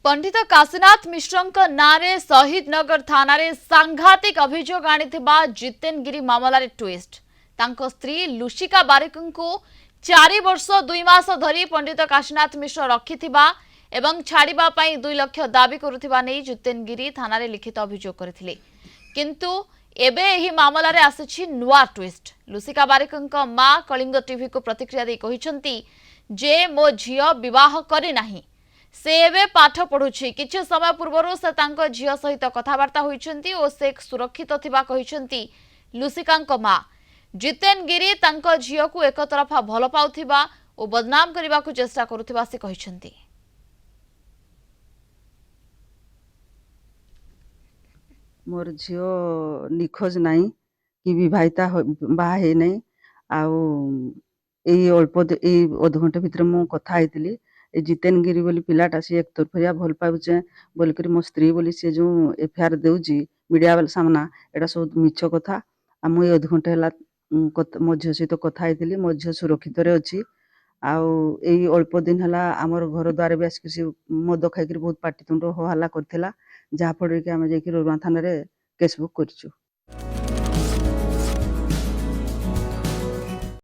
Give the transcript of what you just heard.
पंडित काशीनाथ मिश्र नारे शहीद नगर थाना सांघातिक अभियोग आनी जितेन गिरी मामलार ट्विस्ट तांको स्त्री लुसिका बारिक को 4 वर्ष 2 मास धरी पंडित काशीनाथ मिश्र रखिथिबा एवं छाड़िबा पई 2 लाख दाबी करुथिबा नै जितेन गिरी थाना लिखित अभियोग करथिले किंतु एबे एही मामलार आसिछि नुआ ट्विस्ट। लुसिका बारिक मां कलिंग टीवी को प्रतिक्रिया दे कहिसंती जे मो झियो विवाह करि नाही से एबे पाठ पढ़ुछि किछि समय पूर्व से तांको झियो सहित कथबार्ता होइछंती ओ से सुरक्षित थिबा कहिसंती लुसिकांक मां। जितेन गिरी तांको झियो को एक तरफा भल पाउथिबा ओ बदनाम करबा को चेष्टा करुथिबा से कहिसंती। मोर झियो निखोज नाई कि विवाहिता बाहा हे नहीं आउ अध घंटे भितर मु कथा हैतिली ए जितेन गिरी बोली पिलाटा सी एक तरफरिया भल पाउचे बोलकर मो स्त्री बोली सी जो एफआईआर देउची मीडिया वाला सामना एटा सब मिछ कथा आ मु अध घंटे हला मो झियो सहित कथा हैतिली मो झियो सुरक्षित रे अछि आउ अल्प दिन हला आमर घर द्वार भी आसिक मद खाइकर बहुत पाटितुंड हो हल्ला करथिला जहाँ फल कि आम जाकि रोरुआ थाना केस बुक करछु।